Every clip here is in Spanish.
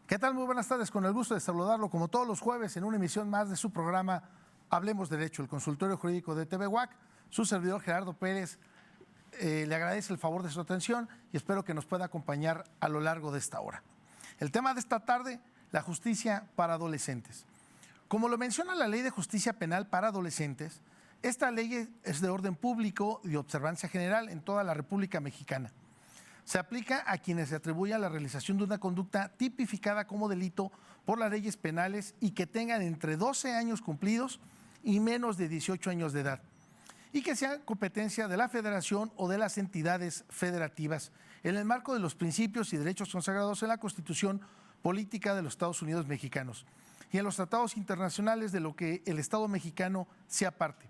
¿Qué tal? Muy buenas tardes, con el gusto de saludarlo como todos los jueves en una emisión más de su programa Hablemos Derecho, el consultorio jurídico de TV UAC. Su servidor Gerardo Pérez le agradece el favor de su atención y espero que nos pueda acompañar a lo largo de esta hora. El tema de esta tarde, la justicia para adolescentes. Como lo menciona la Ley de Justicia Penal para Adolescentes, esta ley es de orden público y de observancia general en toda la República Mexicana. Se aplica a quienes se atribuya la realización de una conducta tipificada como delito por las leyes penales y que tengan entre 12 años cumplidos y menos de 18 años de edad, y que sean competencia de la Federación o de las entidades federativas en el marco de los principios y derechos consagrados en la Constitución Política de los Estados Unidos Mexicanos y en los tratados internacionales de lo que el Estado mexicano sea parte.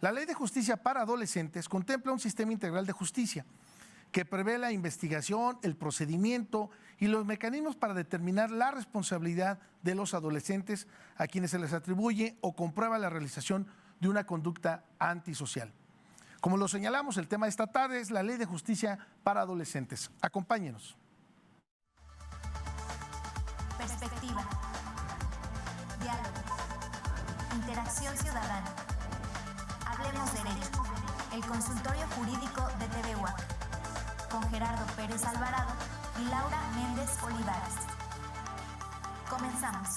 La Ley de Justicia para Adolescentes contempla un sistema integral de justicia que prevé la investigación, el procedimiento y los mecanismos para determinar la responsabilidad de los adolescentes a quienes se les atribuye o comprueba la realización de una conducta antisocial. Como lo señalamos, el tema de esta tarde es la Ley de Justicia para Adolescentes. Acompáñenos. Perspectiva, diálogo, interacción ciudadana. Hablemos Derecho, el consultorio jurídico de TV UAC, con Gerardo Pérez Alvarado y Laura Méndez Olivares. Comenzamos.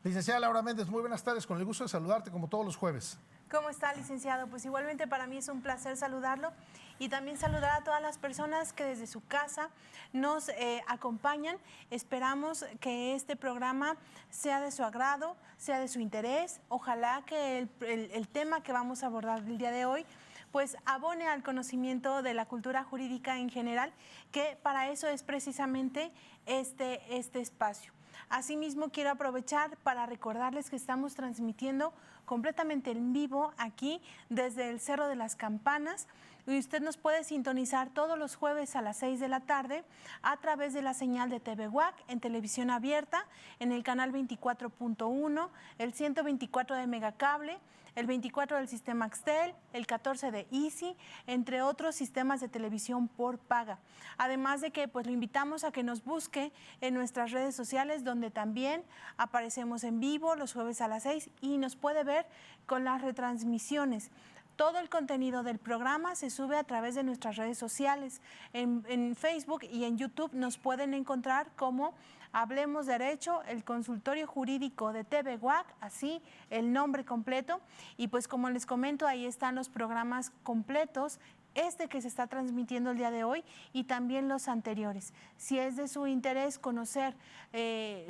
Licenciada Laura Méndez, muy buenas tardes, con el gusto de saludarte como todos los jueves. ¿Cómo está, licenciado? Pues igualmente para mí es un placer saludarlo y también saludar a todas las personas que desde su casa nos acompañan. Esperamos que este programa sea de su agrado, sea de su interés. Ojalá que el tema que vamos a abordar el día de hoy pues abone al conocimiento de la cultura jurídica en general, que para eso es precisamente este espacio. Asimismo, quiero aprovechar para recordarles que estamos transmitiendo completamente en vivo aquí desde el Cerro de las Campanas, y usted nos puede sintonizar todos los jueves a las 6 de la tarde a través de la señal de TV UAC en televisión abierta, en el canal 24.1, el 124 de Megacable, el 24 del sistema Axtel, el 14 de Easy, entre otros sistemas de televisión por paga. Además de que pues lo invitamos a que nos busque en nuestras redes sociales, donde también aparecemos en vivo los jueves a las 6 y nos puede ver con las retransmisiones. Todo el contenido del programa se sube a través de nuestras redes sociales. En Facebook y en YouTube nos pueden encontrar como Hablemos Derecho, el consultorio jurídico de TV UAC, así el nombre completo. Y pues como les comento, ahí están los programas completos, este que se está transmitiendo el día de hoy y también los anteriores. Si es de su interés conocer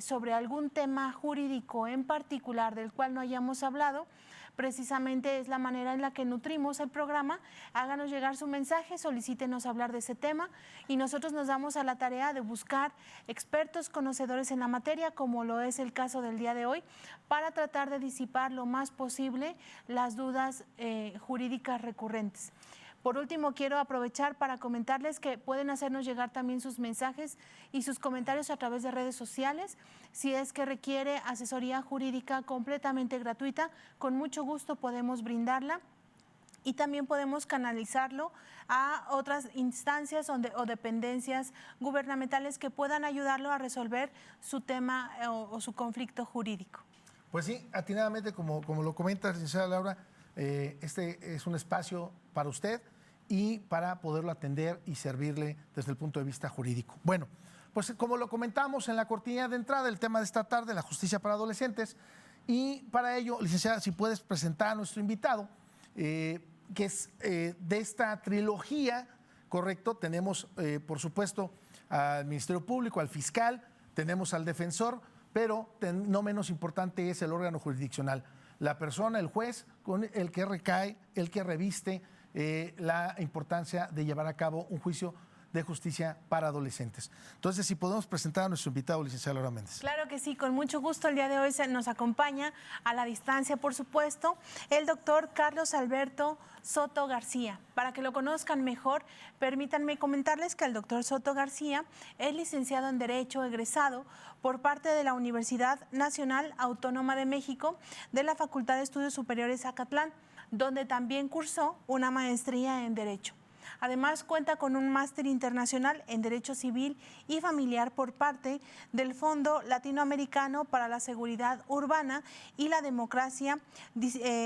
sobre algún tema jurídico en particular del cual no hayamos hablado, precisamente es la manera en la que nutrimos el programa. Háganos llegar su mensaje, solicítenos hablar de ese tema y nosotros nos damos a la tarea de buscar expertos conocedores en la materia, como lo es el caso del día de hoy, para tratar de disipar lo más posible las dudas jurídicas recurrentes. Por último, quiero aprovechar para comentarles que pueden hacernos llegar también sus mensajes y sus comentarios a través de redes sociales. Si es que requiere asesoría jurídica completamente gratuita, con mucho gusto podemos brindarla. Y también podemos canalizarlo a otras instancias o dependencias gubernamentales que puedan ayudarlo a resolver su tema o su conflicto jurídico. Pues sí, atinadamente, como lo comenta licenciada Laura, este es un espacio para usted y para poderlo atender y servirle desde el punto de vista jurídico. Bueno, pues como lo comentamos en la cortina de entrada, el tema de esta tarde, la justicia para adolescentes, y para ello, licenciada, si puedes presentar a nuestro invitado, que es de esta trilogía, correcto, tenemos por supuesto al Ministerio Público, al fiscal, tenemos al defensor, pero no menos importante es el órgano jurisdiccional, la persona, el juez, con el que recae, el que reviste la importancia de llevar a cabo un juicio de justicia para adolescentes. Entonces, si podemos presentar a nuestro invitado, licenciada Laura Méndez. Claro que sí, con mucho gusto. El día de hoy nos acompaña a la distancia, por supuesto, el doctor Carlos Alberto Soto García. Para que lo conozcan mejor, permítanme comentarles que el doctor Soto García es licenciado en Derecho egresado por parte de la Universidad Nacional Autónoma de México de la Facultad de Estudios Superiores Acatlán, donde también cursó una maestría en Derecho. Además, cuenta con un máster internacional en Derecho Civil y Familiar por parte del Fondo Latinoamericano para la Seguridad Urbana y la Democracia,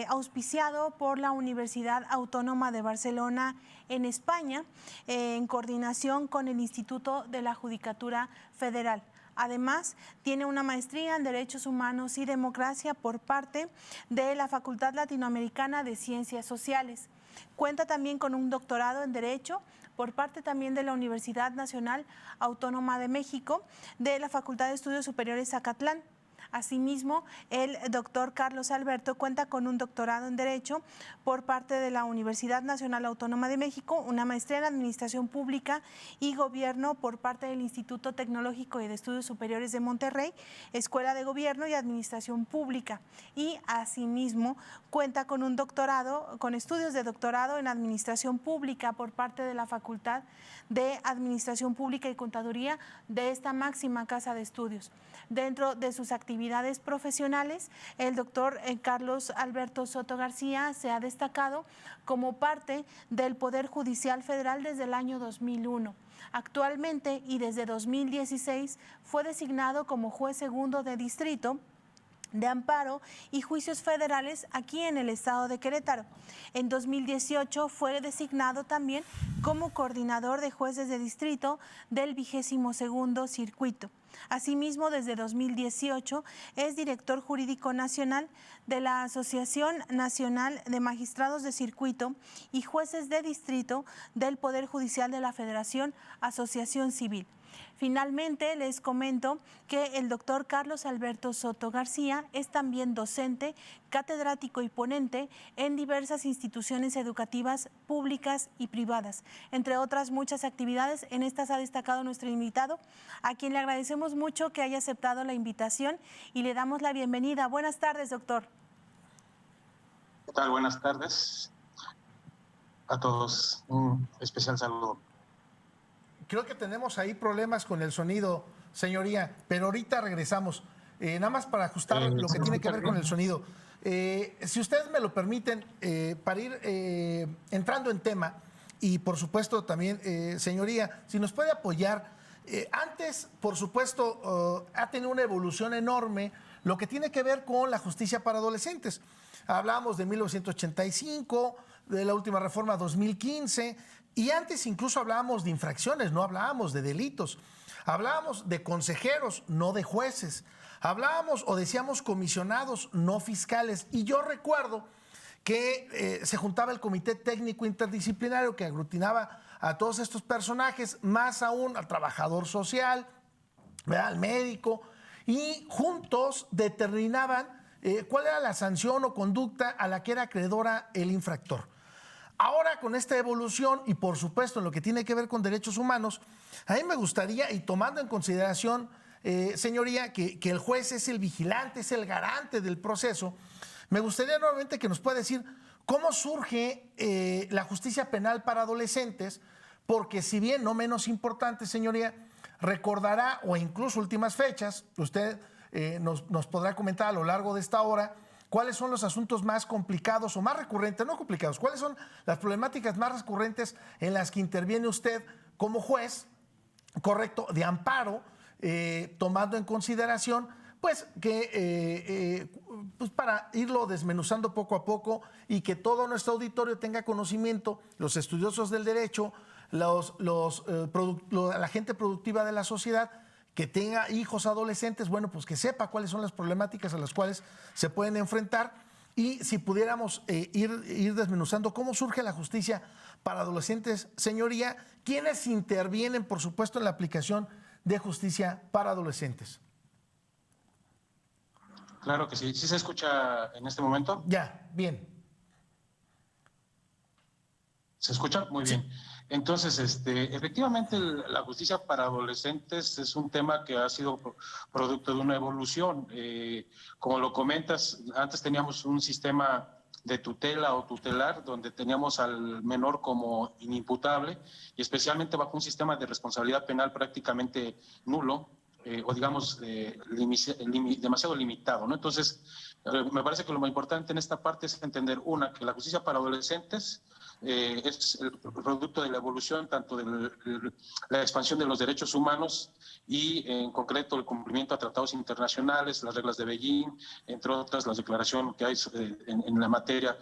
auspiciado por la Universidad Autónoma de Barcelona en España, en coordinación con el Instituto de la Judicatura Federal. Además, tiene una maestría en Derechos Humanos y Democracia por parte de la Facultad Latinoamericana de Ciencias Sociales. Cuenta también con un doctorado en Derecho por parte también de la Universidad Nacional Autónoma de México, de la Facultad de Estudios Superiores Zacatlán. Asimismo, el doctor Carlos Alberto cuenta con un doctorado en Derecho por parte de la Universidad Nacional Autónoma de México, una maestría en Administración Pública y Gobierno por parte del Instituto Tecnológico y de Estudios Superiores de Monterrey, Escuela de Gobierno y Administración Pública. Y asimismo, cuenta con un doctorado, con estudios de doctorado en Administración Pública por parte de la Facultad de Administración Pública y Contaduría de esta máxima casa de estudios. Dentro de sus actividades profesionales, el doctor Carlos Alberto Soto García se ha destacado como parte del Poder Judicial Federal desde el año 2001. Actualmente y desde 2016 fue designado como juez segundo de distrito de amparo y juicios federales aquí en el estado de Querétaro. En 2018 fue designado también como coordinador de jueces de distrito del 22º circuito. Asimismo, desde 2018 es director jurídico nacional de la Asociación Nacional de Magistrados de Circuito y Jueces de Distrito del Poder Judicial de la Federación Asociación Civil. Finalmente, les comento que el doctor Carlos Alberto Soto García es también docente, catedrático y ponente en diversas instituciones educativas públicas y privadas. Entre otras muchas actividades, en estas ha destacado nuestro invitado, a quien le agradecemos mucho que haya aceptado la invitación y le damos la bienvenida. Buenas tardes, doctor. ¿Qué tal? Buenas tardes a todos. Un especial saludo. Creo que tenemos ahí problemas con el sonido, señoría, pero ahorita regresamos. Nada más para ajustar lo que tiene que ver con el sonido. Si ustedes me lo permiten, para ir entrando en tema, y por supuesto también, señoría, si nos puede apoyar. Antes, por supuesto, ha tenido una evolución enorme lo que tiene que ver con la justicia para adolescentes. Hablábamos de 1985, de la última reforma 2015, y antes incluso hablábamos de infracciones, no hablábamos de delitos. Hablábamos de consejeros, no de jueces. Hablábamos o decíamos comisionados, no fiscales. Y yo recuerdo que se juntaba el comité técnico interdisciplinario que aglutinaba a todos estos personajes, más aún al trabajador social, ¿verdad?, al médico, y juntos determinaban cuál era la sanción o conducta a la que era acreedora el infractor. Ahora, con esta evolución y por supuesto en lo que tiene que ver con derechos humanos, a mí me gustaría, y tomando en consideración, señoría, que el juez es el vigilante, es el garante del proceso, me gustaría nuevamente que nos pueda decir cómo surge la justicia penal para adolescentes, porque si bien no menos importante, señoría, recordará, o incluso últimas fechas, usted nos podrá comentar a lo largo de esta hora, cuáles son los asuntos más complicados o más recurrentes, no complicados, cuáles son las problemáticas más recurrentes en las que interviene usted como juez, correcto, de amparo, tomando en consideración, pues, que pues para irlo desmenuzando poco a poco y que todo nuestro auditorio tenga conocimiento, los estudiosos del derecho, la gente productiva de la sociedad, que tenga hijos adolescentes, bueno, pues que sepa cuáles son las problemáticas a las cuales se pueden enfrentar, y si pudiéramos ir desmenuzando cómo surge la justicia para adolescentes, señoría, ¿quiénes intervienen, por supuesto, en la aplicación de justicia para adolescentes? Claro que sí. ¿Sí se escucha en este momento? Ya, bien. ¿Se escucha? Muy bien. Entonces, efectivamente, la justicia para adolescentes es un tema que ha sido producto de una evolución. Como lo comentas, antes teníamos un sistema de tutela o tutelar, donde teníamos al menor como inimputable, y especialmente bajo un sistema de responsabilidad penal prácticamente nulo, o digamos demasiado limitado, ¿no? Entonces, me parece que lo más importante en esta parte es entender, una, que la justicia para adolescentes es el producto de la evolución tanto de la expansión de los derechos humanos y en concreto el cumplimiento a tratados internacionales, las reglas de Beijing, entre otras las declaraciones que hay en la materia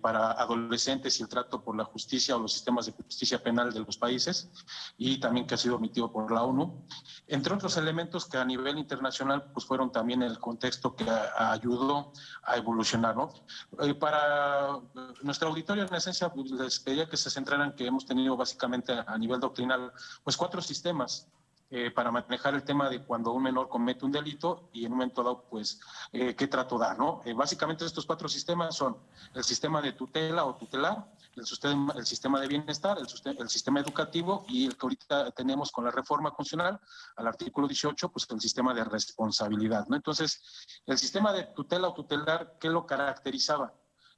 para adolescentes y el trato por la justicia o los sistemas de justicia penal de los países, y también que ha sido emitido por la ONU, entre otros elementos que a nivel internacional pues fueron también el contexto que ayudó a evolucionar, ¿no? Para nuestro auditorio, en esencia, pues, les pedía que se centraran que hemos tenido básicamente a nivel doctrinal pues 4 sistemas para manejar el tema de cuando un menor comete un delito y en un momento dado, pues, qué trato dar, ¿no? Básicamente estos 4 sistemas son el sistema de tutela o tutelar, el sistema de bienestar, el sistema educativo y el que ahorita tenemos con la reforma constitucional al artículo 18, pues el sistema de responsabilidad, ¿no? Entonces, el sistema de tutela o tutelar, ¿qué lo caracterizaba?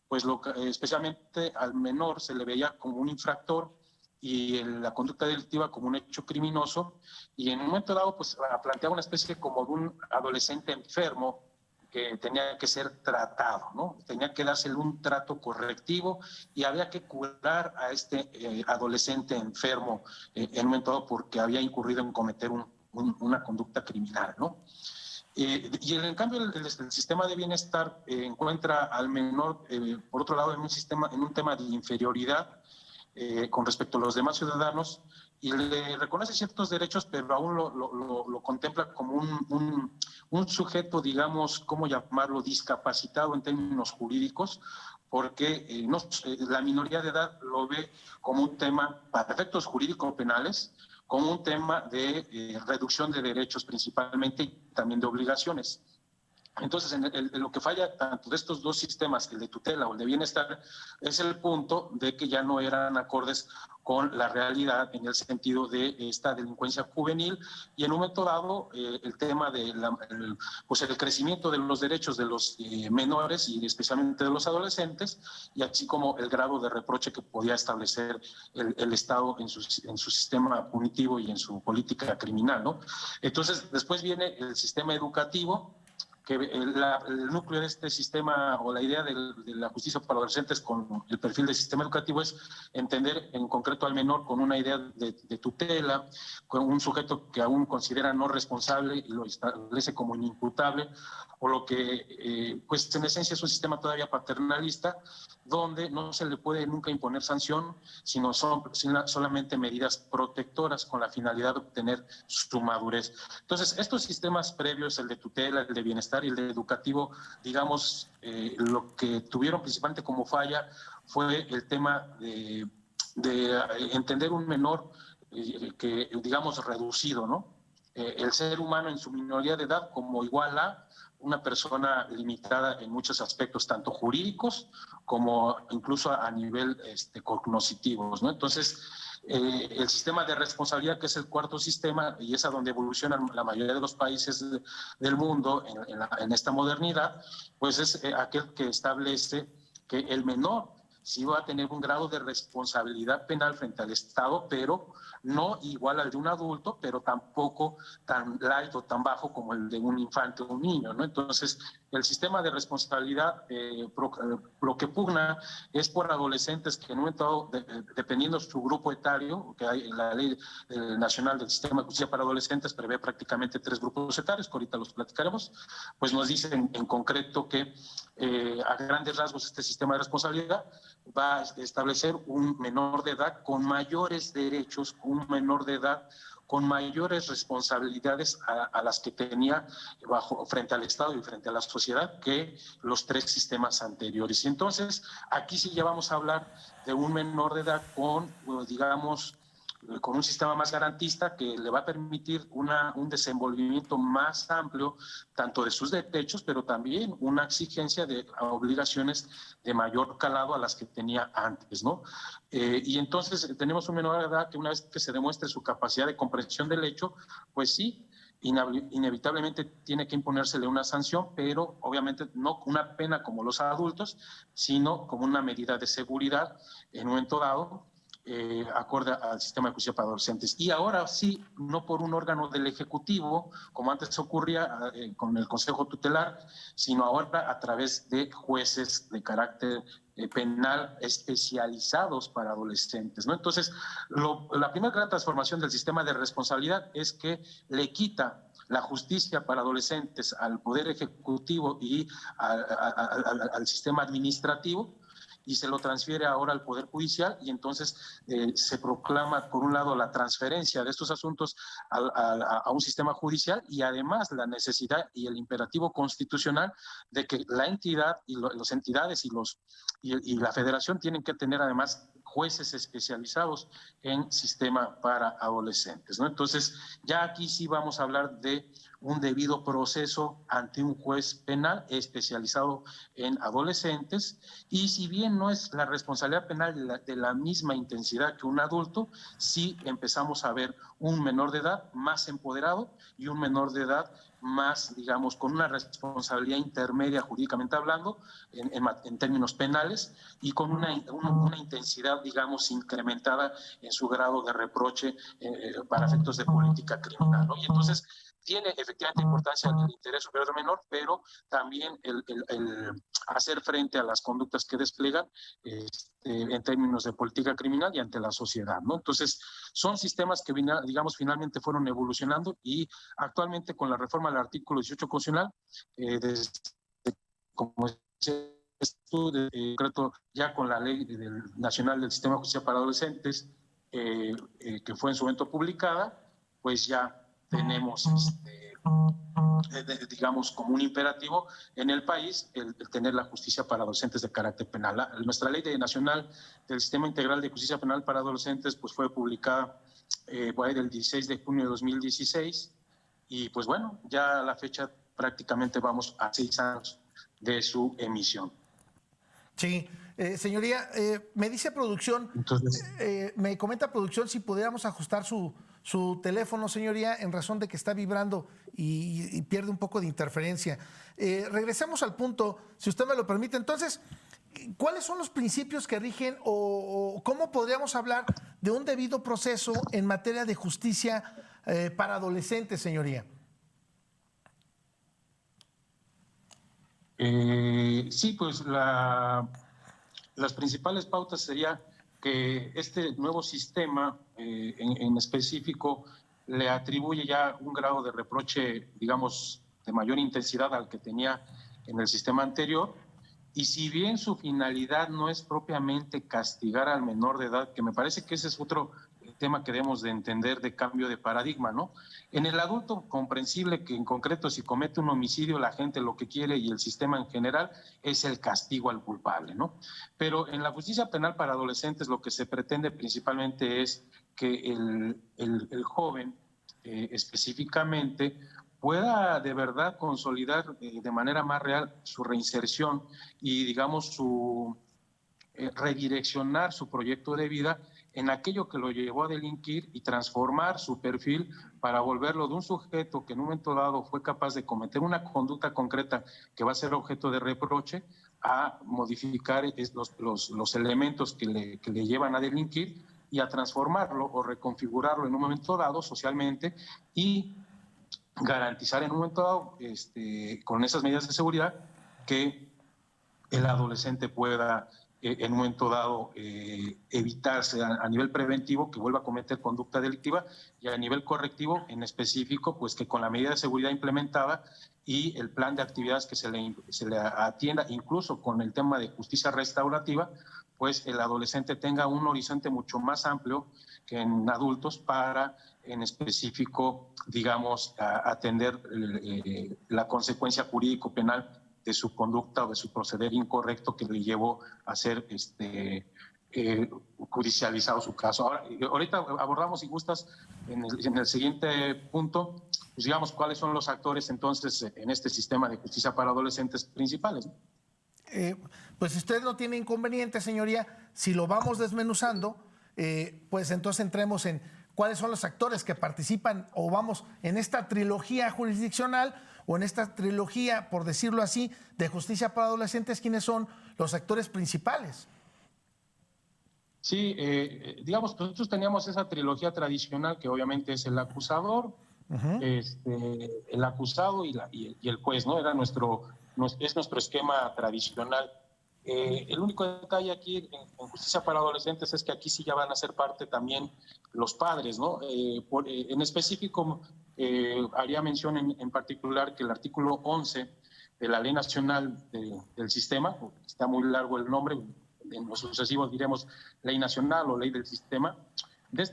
Pues especialmente al menor se le veía como un infractor y la conducta delictiva como un hecho criminoso, y en un momento dado pues planteaba una especie como de un adolescente enfermo que tenía que ser tratado, ¿no? Tenía que dársele un trato correctivo y había que curar a este adolescente enfermo en un momento dado porque había incurrido en cometer una conducta criminal, ¿no? Y en cambio el sistema de bienestar encuentra al menor, por otro lado, en un tema de inferioridad con respecto a los demás ciudadanos, y le reconoce ciertos derechos, pero aún lo contempla como un sujeto, digamos, ¿cómo llamarlo?, discapacitado en términos jurídicos, porque la minoría de edad lo ve como un tema, para efectos jurídico-penales, como un tema de reducción de derechos principalmente y también de obligaciones. Entonces, en lo que falla tanto de estos 2 sistemas, el de tutela o el de bienestar, es el punto de que ya no eran acordes con la realidad en el sentido de esta delincuencia juvenil, y en un momento dado el tema de pues el crecimiento de los derechos de los menores y especialmente de los adolescentes, y así como el grado de reproche que podía establecer el Estado en su sistema punitivo y en su política criminal, ¿no? Entonces, después viene el sistema educativo, que el núcleo de este sistema o la idea de la justicia para adolescentes con el perfil del sistema educativo es entender en concreto al menor con una idea de tutela, con un sujeto que aún considera no responsable y lo establece como inimputable, o lo que pues en esencia es un sistema todavía paternalista, donde no se le puede nunca imponer sanción, sino solamente medidas protectoras con la finalidad de obtener su madurez. Entonces, estos sistemas previos, el de tutela, el de bienestar y el de educativo, digamos, lo que tuvieron principalmente como falla fue el tema de entender un menor que, digamos, reducido, ¿no? El ser humano en su minoría de edad como igual a una persona limitada en muchos aspectos, tanto jurídicos como incluso a nivel cognitivos, ¿no? Entonces, el sistema de responsabilidad, que es el 4º sistema, y es a donde evolucionan la mayoría de los países del mundo en esta modernidad, pues es aquel que establece que el menor sí va a tener un grado de responsabilidad penal frente al Estado, pero no igual al de un adulto, pero tampoco tan light o tan bajo como el de un infante o un niño, ¿no? Entonces, el sistema de responsabilidad, lo que pugna es por adolescentes que en un momento, dependiendo de su grupo etario, que hay en la Ley Nacional del Sistema de Justicia para Adolescentes, prevé prácticamente 3 grupos etarios, que ahorita los platicaremos, pues nos dicen en concreto que a grandes rasgos este sistema de responsabilidad va a establecer un menor de edad con mayores derechos, un menor de edad con mayores responsabilidades a las que tenía frente al Estado y frente a la sociedad que los 3 sistemas anteriores. Y entonces, aquí sí ya vamos a hablar de un menor de edad con, digamos, con un sistema más garantista que le va a permitir un desenvolvimiento más amplio tanto de sus derechos, pero también una exigencia de obligaciones de mayor calado a las que tenía antes, ¿no? Y entonces tenemos un menor de edad que una vez que se demuestre su capacidad de comprensión del hecho, pues sí, inevitablemente tiene que imponérsele una sanción, pero obviamente no una pena como los adultos, sino como una medida de seguridad en un momento dado, acorde al sistema de justicia para adolescentes. Y ahora sí, no por un órgano del Ejecutivo, como antes ocurría con el Consejo Tutelar, sino ahora a través de jueces de carácter penal especializados para adolescentes, ¿no? Entonces, la primera gran transformación del sistema de responsabilidad es que le quita la justicia para adolescentes al Poder Ejecutivo y al sistema administrativo, y se lo transfiere ahora al Poder Judicial, y entonces se proclama, por un lado, la transferencia de estos asuntos a un sistema judicial, y además la necesidad y el imperativo constitucional de que la entidad y las entidades y la federación tienen que tener además jueces especializados en sistema para adolescentes, ¿no? Entonces, ya aquí sí vamos a hablar de un debido proceso ante un juez penal especializado en adolescentes, y si bien no es la responsabilidad penal de la misma intensidad que un adulto, sí empezamos a ver un menor de edad más empoderado y un menor de edad más, digamos, con una responsabilidad intermedia jurídicamente hablando, en términos penales, y con una intensidad, digamos, incrementada en su grado de reproche para efectos de política criminal, ¿no? Y entonces tiene efectivamente importancia el interés superior del menor, pero también el hacer frente a las conductas que desplegan en términos de política criminal y ante la sociedad, ¿no? Entonces, son sistemas que, digamos, finalmente fueron evolucionando, y actualmente con la reforma del artículo 18 constitucional, como concreto ya con la Ley Nacional del Sistema de Justicia para Adolescentes, que fue en su momento publicada, pues ya tenemos, digamos, como un imperativo en el país el tener la justicia para adolescentes de carácter penal. Nuestra Ley Nacional del Sistema Integral de Justicia Penal para Adolescentes pues fue publicada por ahí del 16 de junio de 2016, y pues bueno, ya a la fecha prácticamente vamos a 6 años de su emisión. Sí, señoría, me dice producción, entonces, me comenta producción si pudiéramos ajustar su teléfono, señoría, en razón de que está vibrando y pierde un poco de interferencia. Regresemos al punto, si usted me lo permite. Entonces, ¿cuáles son los principios que rigen o cómo podríamos hablar de un debido proceso en materia de justicia para adolescentes, señoría? Sí, pues las principales pautas sería que este nuevo sistema en específico le atribuye ya un grado de reproche, digamos, de mayor intensidad al que tenía en el sistema anterior, y si bien su finalidad no es propiamente castigar al menor de edad, que me parece que ese es otro tema que debemos de entender de cambio de paradigma, ¿no? En el adulto, comprensible que en concreto si comete un homicidio la gente lo que quiere, y el sistema en general, es el castigo al culpable, ¿no? Pero en la justicia penal para adolescentes lo que se pretende principalmente es que el joven específicamente pueda de verdad consolidar de manera más real su reinserción y, digamos, su redireccionar su proyecto de vida en aquello que lo llevó a delinquir, y transformar su perfil para volverlo de un sujeto que en un momento dado fue capaz de cometer una conducta concreta que va a ser objeto de reproche, a modificar los elementos que le llevan a delinquir, y a transformarlo o reconfigurarlo en un momento dado socialmente, y garantizar en un momento dado, con esas medidas de seguridad, que el adolescente pueda en un momento dado evitarse a nivel preventivo que vuelva a cometer conducta delictiva, y a nivel correctivo en específico, pues que con la medida de seguridad implementada y el plan de actividades que se le atienda, incluso con el tema de justicia restaurativa, pues el adolescente tenga un horizonte mucho más amplio que en adultos para, en específico, digamos, atender la consecuencia jurídico-penal de su conducta o de su proceder incorrecto que le llevó a ser judicializado su caso. Ahorita abordamos, si gustas, en el siguiente punto, pues digamos, cuáles son los actores entonces en este sistema de justicia para adolescentes principales, ¿no? Pues si usted no tiene inconveniente, señoría, si lo vamos desmenuzando, pues entonces entremos en cuáles son los actores que participan, o vamos, en esta trilogía jurisdiccional, o en esta trilogía, por decirlo así, de justicia para adolescentes, ¿quiénes son los actores principales? Sí, digamos, nosotros teníamos esa trilogía tradicional que obviamente es el acusador, el acusado y el juez, ¿no? Es nuestro esquema tradicional El único detalle aquí en justicia para adolescentes es que aquí sí ya van a ser parte también los padres, ¿no? En específico, haría mención en particular que el artículo 11 de la Ley Nacional del Sistema, está muy largo el nombre, en los sucesivos diremos Ley Nacional o Ley del Sistema, de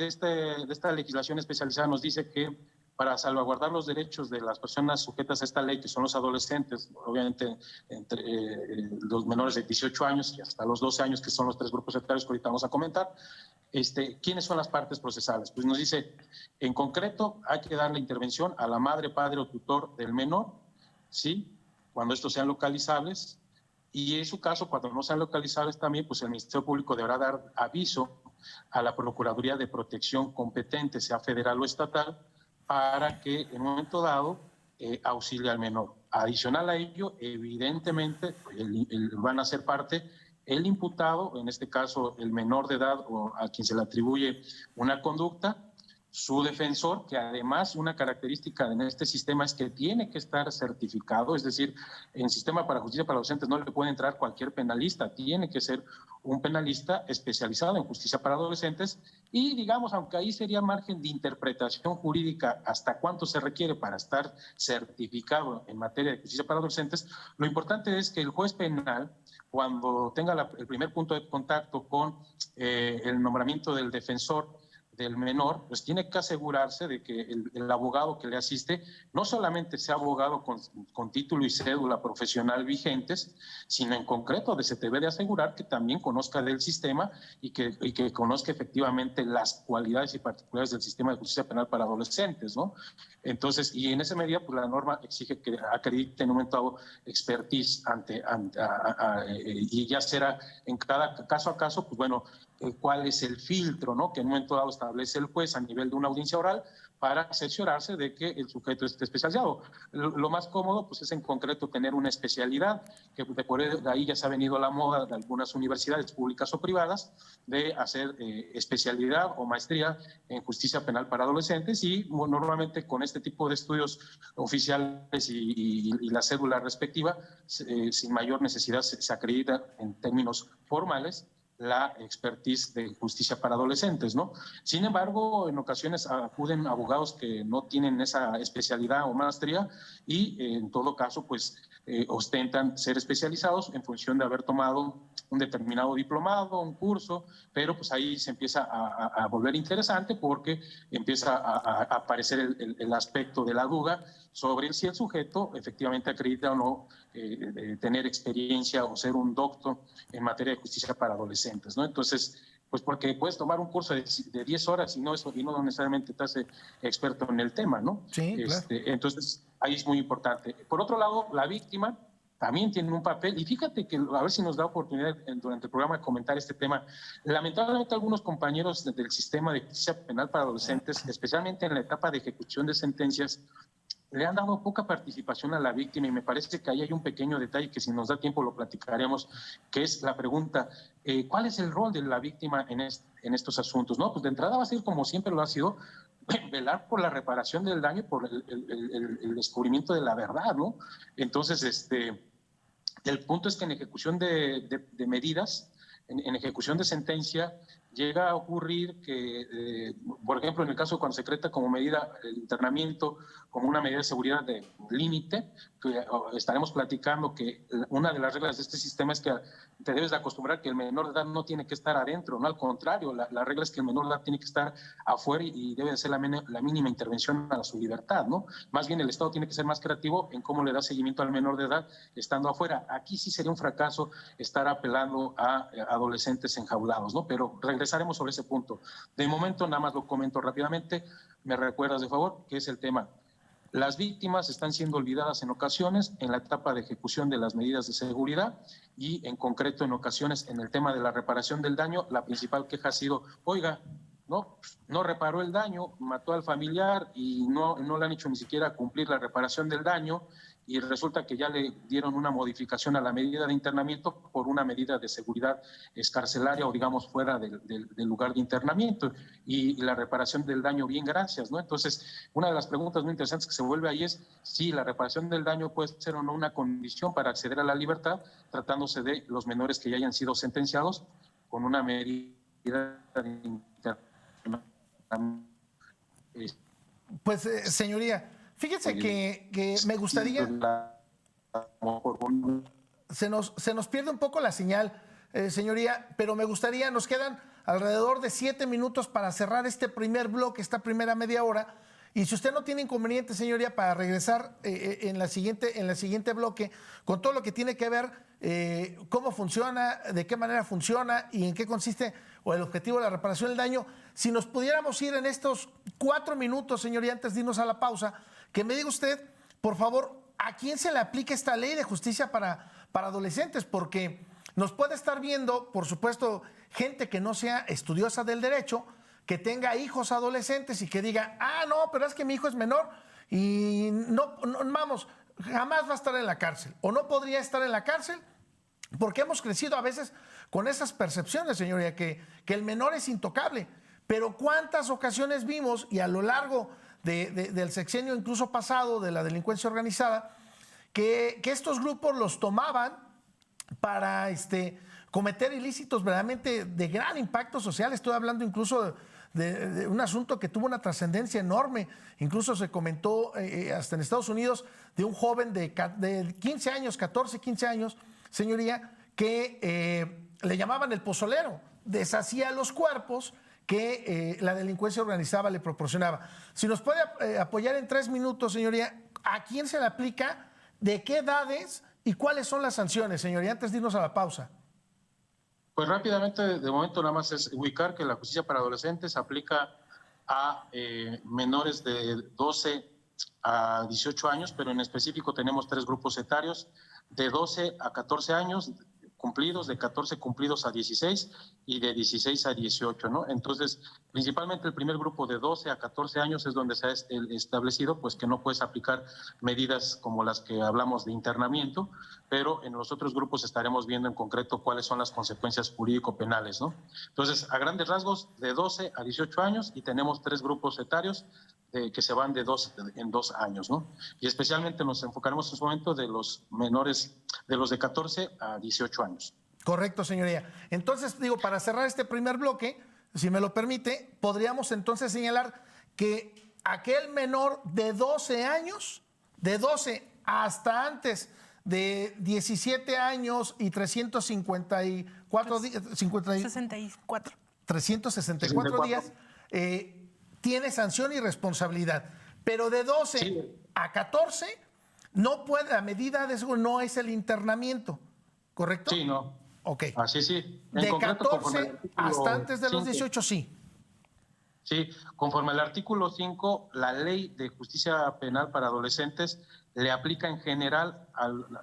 esta legislación especializada nos dice que para salvaguardar los derechos de las personas sujetas a esta ley, que son los adolescentes, obviamente entre los menores de 18 años y hasta los 12 años, que son los 3 grupos etarios que ahorita vamos a comentar, ¿quiénes son las partes procesales? Pues nos dice, en concreto, hay que dar la intervención a la madre, padre o tutor del menor, ¿sí? Cuando estos sean localizables, y en su caso, cuando no sean localizables también, pues el Ministerio Público deberá dar aviso a la Procuraduría de Protección competente, sea federal o estatal, para que en un momento dado auxilie al menor. Adicional a ello, evidentemente, van a ser parte el imputado, en este caso el menor de edad o a quien se le atribuye una conducta, su defensor, que además una característica en este sistema es que tiene que estar certificado, es decir, en el sistema para justicia para adolescentes no le puede entrar cualquier penalista, tiene que ser un penalista especializado en justicia para adolescentes y digamos, aunque ahí sería margen de interpretación jurídica hasta cuánto se requiere para estar certificado en materia de justicia para adolescentes, lo importante es que el juez penal, cuando tenga el primer punto de contacto con el nombramiento del defensor del menor, pues tiene que asegurarse de que el abogado que le asiste no solamente sea abogado con título y cédula profesional vigentes, sino en concreto se debe de asegurar que también conozca del sistema y que conozca efectivamente las cualidades y particularidades del sistema de justicia penal para adolescentes, ¿no? Entonces, y en esa medida, pues la norma exige que acredite en un momento dado expertise y ya será en cada caso a caso, pues bueno, cuál es el filtro, ¿no?, que en un momento dado establece el juez a nivel de una audiencia oral para cerciorarse de que el sujeto esté especializado. Lo más cómodo pues es en concreto tener una especialidad, que por ahí ya se ha venido la moda de algunas universidades públicas o privadas de hacer especialidad o maestría en justicia penal para adolescentes y normalmente con este tipo de estudios oficiales y la cédula respectiva, sin mayor necesidad se acredita en términos formales la expertise de justicia para adolescentes, ¿no? Sin embargo, en ocasiones acuden abogados que no tienen esa especialidad o maestría y en todo caso, pues, ostentan ser especializados en función de haber tomado un determinado diplomado, un curso, pero pues ahí se empieza a volver interesante porque empieza a aparecer el aspecto de la duda sobre si el sujeto efectivamente acredita o no tener experiencia o ser un doctor en materia de justicia para adolescentes, ¿no? Entonces, pues porque puedes tomar un curso de 10 horas y no necesariamente te hace experto en el tema, ¿no? Sí, claro. Entonces, ahí es muy importante. Por otro lado, la víctima también tiene un papel, y fíjate que a ver si nos da oportunidad durante el programa de comentar este tema. Lamentablemente algunos compañeros del sistema de justicia penal para adolescentes, especialmente en la etapa de ejecución de sentencias, le han dado poca participación a la víctima y me parece que ahí hay un pequeño detalle que si nos da tiempo lo platicaremos, que es la pregunta, ¿cuál es el rol de la víctima en estos asuntos? ¿No? Pues de entrada va a ser como siempre lo ha sido, velar por la reparación del daño y por el descubrimiento de la verdad, ¿no? Entonces, el punto es que en ejecución de medidas, en ejecución de sentencia, llega a ocurrir que, por ejemplo, en el caso cuando se decreta como medida el internamiento, como una medida de seguridad de límite, estaremos platicando que una de las reglas de este sistema es que te debes de acostumbrar que el menor de edad no tiene que estar adentro, no, al contrario, la regla es que el menor de edad tiene que estar afuera y debe de ser la mínima intervención a su libertad, ¿no? Más bien el Estado tiene que ser más creativo en cómo le da seguimiento al menor de edad estando afuera. Aquí sí sería un fracaso estar apelando a adolescentes enjaulados, ¿no? Pero regresaremos sobre ese punto. De momento, nada más lo comento rápidamente, me recuerdas de favor, que es el tema. Las víctimas están siendo olvidadas en ocasiones en la etapa de ejecución de las medidas de seguridad y en concreto en ocasiones en el tema de la reparación del daño, la principal queja ha sido, oiga, no reparó el daño, mató al familiar y no le han hecho ni siquiera cumplir la reparación del daño y resulta que ya le dieron una modificación a la medida de internamiento por una medida de seguridad escarcelaria o digamos fuera del lugar de internamiento y la reparación del daño, bien, gracias, ¿no? Entonces, una de las preguntas muy interesantes que se vuelve ahí es si la reparación del daño puede ser o no una condición para acceder a la libertad, tratándose de los menores que ya hayan sido sentenciados con una medida de internamiento. Pues, señoría, fíjese que me gustaría... Se nos pierde un poco la señal, señoría, pero me gustaría, nos quedan alrededor de 7 minutos para cerrar este primer bloque, esta primera media hora. Y si usted no tiene inconveniente, señoría, para regresar en la siguiente bloque con todo lo que tiene que ver cómo funciona, de qué manera funciona y en qué consiste o el objetivo de la reparación del daño, si nos pudiéramos ir en estos 4 minutos, señoría, antes de irnos a la pausa, que me diga usted, por favor, ¿a quién se le aplica esta ley de justicia para adolescentes? Porque nos puede estar viendo, por supuesto, gente que no sea estudiosa del derecho, que tenga hijos adolescentes y que diga, no, pero es que mi hijo es menor y no, vamos, jamás va a estar en la cárcel o no podría estar en la cárcel, porque hemos crecido a veces con esas percepciones, señoría, que el menor es intocable. Pero ¿cuántas ocasiones vimos, y a lo largo del sexenio incluso pasado de la delincuencia organizada, que estos grupos los tomaban para cometer ilícitos verdaderamente de gran impacto social? Estoy hablando incluso de un asunto que tuvo una trascendencia enorme. Incluso se comentó hasta en Estados Unidos de un joven de 15 años, 14, 15 años, señoría, que le llamaban el pozolero. Deshacía los cuerpos que la delincuencia organizada le proporcionaba. Si nos puede apoyar en 3 minutos, señoría, ¿a quién se le aplica? ¿De qué edades? ¿Y cuáles son las sanciones, señoría, antes de irnos a la pausa? Pues rápidamente, de momento nada más es ubicar que la justicia para adolescentes aplica a menores de 12 a 18 años, pero en específico tenemos 3 grupos etarios, de 12 a 14 años cumplidos, de 14 cumplidos a 16 y de 16 a 18, ¿no? Entonces, principalmente el primer grupo de 12 a 14 años es donde se ha establecido pues que no puedes aplicar medidas como las que hablamos de internamiento, pero en los otros grupos estaremos viendo en concreto cuáles son las consecuencias jurídico-penales, ¿no? Entonces, a grandes rasgos, de 12 a 18 años y tenemos 3 grupos etarios que se van de 2 en 2 años, ¿no? Y especialmente nos enfocaremos en su momento de los menores, de los de 14 a 18 años. Correcto, señoría. Entonces, digo, para cerrar este primer bloque, si me lo permite, podríamos entonces señalar que aquel menor de 12 años, de 12 hasta antes de 17 años y 364 días, 364 días, tiene sanción y responsabilidad. Pero de 12 a 14, no puede, la medida de eso no es el internamiento, ¿correcto? Sí, no. Ok. Así sí. De 14 hasta antes de los 18, sí. Sí, conforme al artículo 5, la ley de justicia penal para adolescentes le aplica en general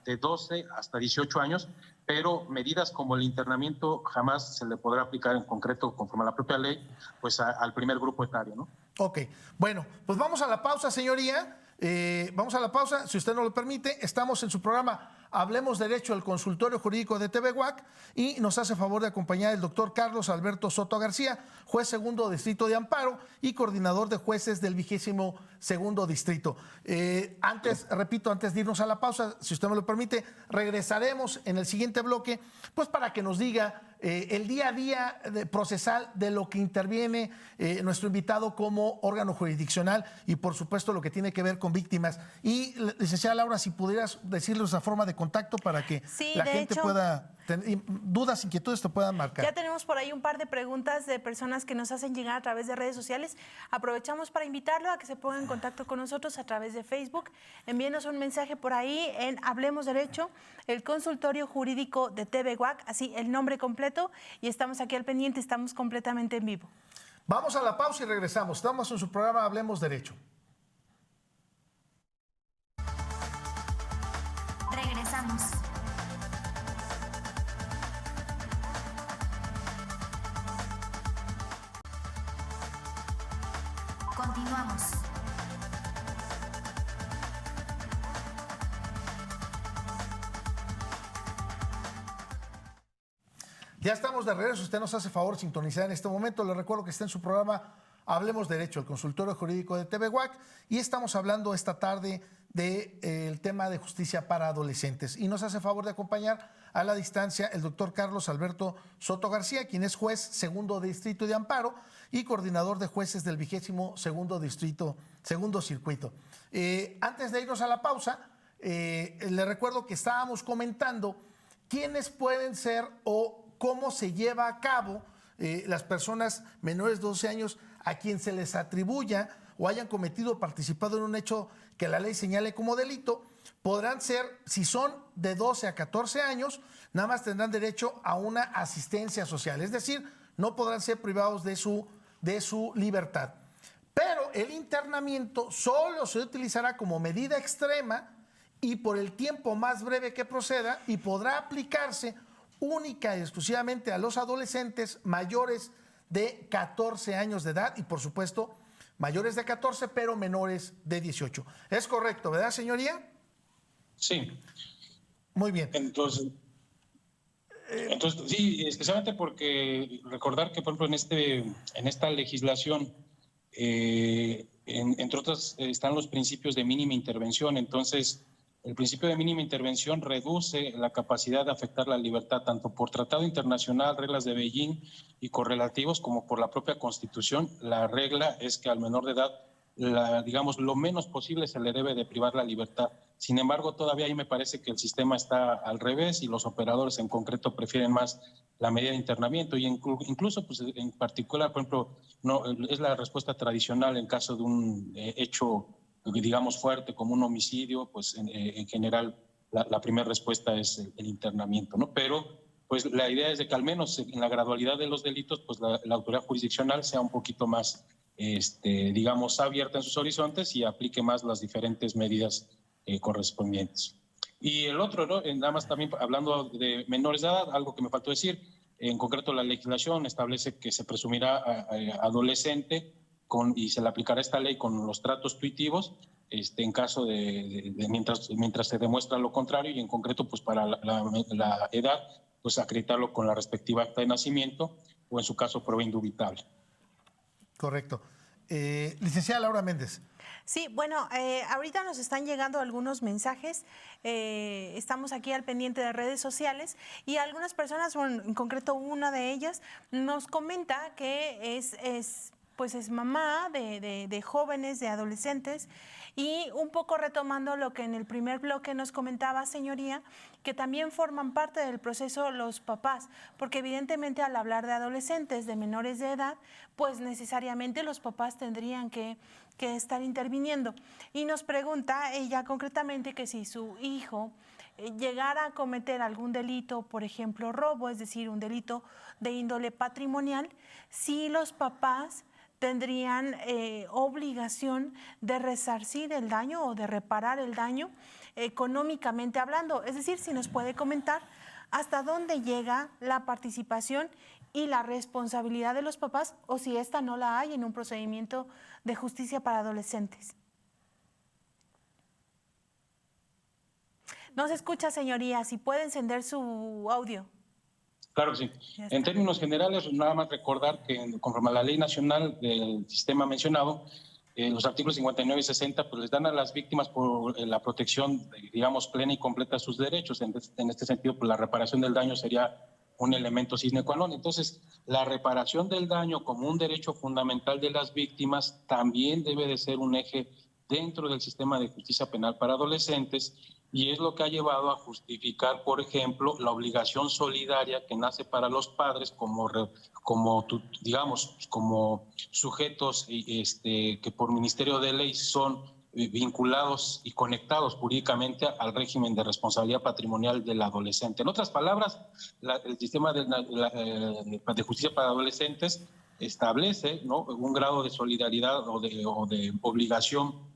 de 12 hasta 18 años, pero medidas como el internamiento jamás se le podrá aplicar en concreto, conforme a la propia ley, pues al primer grupo etario, ¿no? Ok, bueno, pues vamos a la pausa, señoría. Vamos a la pausa, si usted no lo permite. Estamos en su programa Hablemos Derecho, el consultorio jurídico de TV WAC, y nos hace favor de acompañar el doctor Carlos Alberto Soto García, juez segundo distrito de Amparo y coordinador de jueces del 22º distrito. Repito, antes de irnos a la pausa, si usted me lo permite, regresaremos en el siguiente bloque, pues para que nos diga el día a día procesal de lo que interviene nuestro invitado como órgano jurisdiccional y por supuesto lo que tiene que ver con víctimas. Y licenciada Laura, si pudieras decirles la forma de contacto para que la gente pueda tener dudas, inquietudes, te puedan marcar. Ya tenemos por ahí un par de preguntas de personas que nos hacen llegar a través de redes sociales. Aprovechamos para invitarlo a que se ponga en contacto con nosotros a través de Facebook. Envíenos un mensaje por ahí en Hablemos Derecho, el consultorio jurídico de TV WAC, así el nombre completo, y estamos aquí al pendiente, estamos completamente en vivo. Vamos a la pausa y regresamos. Estamos en su programa Hablemos Derecho. Regresamos. Continuamos. Ya estamos de regreso. Usted nos hace favor de sintonizar en este momento. Le recuerdo que está en su programa Hablemos Derecho, el consultorio jurídico de TV WAC, y estamos hablando esta tarde del tema de justicia para adolescentes. Y nos hace favor de acompañar a la distancia el doctor Carlos Alberto Soto García, quien es juez segundo de distrito de amparo y coordinador de jueces del 22º distrito, segundo circuito. Antes de irnos a la pausa, le recuerdo que estábamos comentando quiénes pueden ser o cómo se lleva a cabo las personas menores de 12 años a quien se les atribuya o hayan cometido o participado en un hecho que la ley señale como delito. Podrán ser, si son de 12 a 14 años, nada más tendrán derecho a una asistencia social, es decir, no podrán ser privados de su libertad. Pero el internamiento solo se utilizará como medida extrema y por el tiempo más breve que proceda, y podrá aplicarse única y exclusivamente a los adolescentes mayores de 14 años de edad y, por supuesto, mayores de 14, pero menores de 18. Es correcto, ¿verdad, señoría? Sí. Muy bien. Entonces, sí, especialmente porque recordar que, por ejemplo, en esta legislación, entre otras, están los principios de mínima intervención. Entonces, el principio de mínima intervención reduce la capacidad de afectar la libertad tanto por tratado internacional, reglas de Beijing y correlativos, como por la propia Constitución. La regla es que al menor de edad, digamos, lo menos posible se le debe de privar la libertad. Sin embargo, todavía ahí me parece que el sistema está al revés y los operadores en concreto prefieren más la medida de internamiento y incluso, pues, en particular, por ejemplo, no es la respuesta tradicional en caso de un hecho, digamos, fuerte como un homicidio, pues en general la primera respuesta es el internamiento, ¿no? Pero pues la idea es de que al menos en la gradualidad de los delitos, pues la autoridad jurisdiccional sea un poquito más, digamos, abierta en sus horizontes y aplique más las diferentes medidas correspondientes. Y el otro, ¿no? Nada más también hablando de menores de edad, algo que me faltó decir, en concreto la legislación establece que se presumirá adolescente y se le aplicará esta ley con los tratos tuitivos en caso de mientras se demuestra lo contrario, y en concreto pues para la edad, pues acreditarlo con la respectiva acta de nacimiento o en su caso prueba indubitable. Correcto. Licenciada Laura Méndez. Sí, bueno, ahorita nos están llegando algunos mensajes, estamos aquí al pendiente de redes sociales y algunas personas, bueno, en concreto una de ellas, nos comenta que es mamá de jóvenes, de adolescentes, y un poco retomando lo que en el primer bloque nos comentaba, señoría, que también forman parte del proceso los papás, porque evidentemente al hablar de adolescentes, de menores de edad, pues necesariamente los papás tendrían que estar interviniendo. Y nos pregunta ella concretamente que si su hijo llegara a cometer algún delito, por ejemplo robo, es decir, un delito de índole patrimonial, si los papás tendrían obligación de resarcir el daño o de reparar el daño económicamente hablando. Es decir, si nos puede comentar hasta dónde llega la participación y la responsabilidad de los papás, o si esta no la hay en un procedimiento de justicia para adolescentes. No se escucha, señoría. Si puede encender su audio. Claro que sí. En términos generales, nada más recordar que conforme a la Ley Nacional del Sistema mencionado, los artículos 59 y 60 pues les dan a las víctimas por la protección, digamos, plena y completa de sus derechos. En este sentido, pues la reparación del daño sería un elemento sine qua non. Entonces, la reparación del daño como un derecho fundamental de las víctimas también debe de ser un eje dentro del sistema de justicia penal para adolescentes, y es lo que ha llevado a justificar, por ejemplo, la obligación solidaria que nace para los padres digamos, como sujetos que por ministerio de ley son vinculados y conectados jurídicamente al régimen de responsabilidad patrimonial del adolescente. En otras palabras, el sistema de justicia para adolescentes establece, ¿no?, un grado de solidaridad o de obligación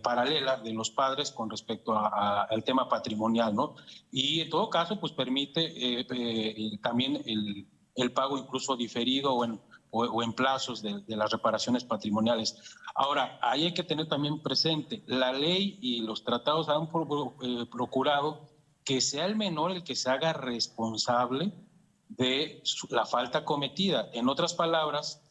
paralela de los padres con respecto al tema patrimonial, ¿no? Y en todo caso, pues permite también el pago incluso diferido o en plazos de las reparaciones patrimoniales. Ahora, ahí hay que tener también presente, la ley y los tratados han procurado que sea el menor el que se haga responsable de la falta cometida. En otras palabras,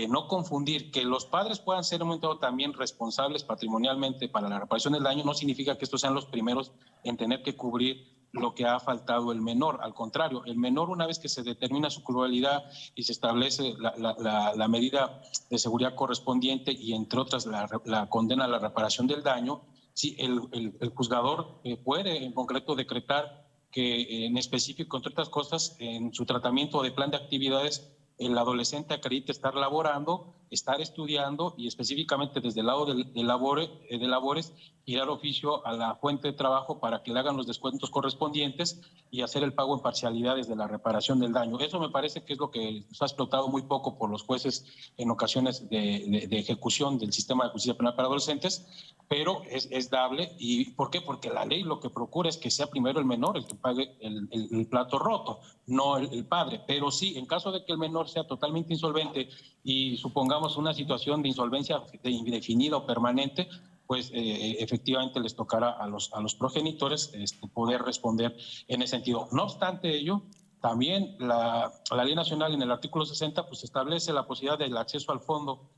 no confundir que los padres puedan ser en un momento dado también responsables patrimonialmente para la reparación del daño no significa que estos sean los primeros en tener que cubrir lo que ha faltado el menor. Al contrario, el menor, una vez que se determina su culpabilidad y se establece la medida de seguridad correspondiente y entre otras la condena a la reparación del daño, sí, el juzgador puede en concreto decretar que en específico, entre otras cosas, en su tratamiento de plan de actividades, el adolescente acredita estar laborando, estar estudiando y específicamente desde el lado de labores, ir al oficio a la fuente de trabajo para que le hagan los descuentos correspondientes y hacer el pago en parcialidades de la reparación del daño. Eso me parece que es lo que se ha explotado muy poco por los jueces en ocasiones de ejecución del sistema de justicia penal para adolescentes, pero es dable. ¿Y por qué? Porque la ley lo que procura es que sea primero el menor el que pague el plato roto, no el padre. Pero sí, en caso de que el menor sea totalmente insolvente y supongamos una situación de insolvencia indefinida o permanente, pues efectivamente les tocará a los progenitores poder responder en ese sentido. No obstante ello, también la Ley Nacional en el artículo 60 pues establece la posibilidad del acceso al fondo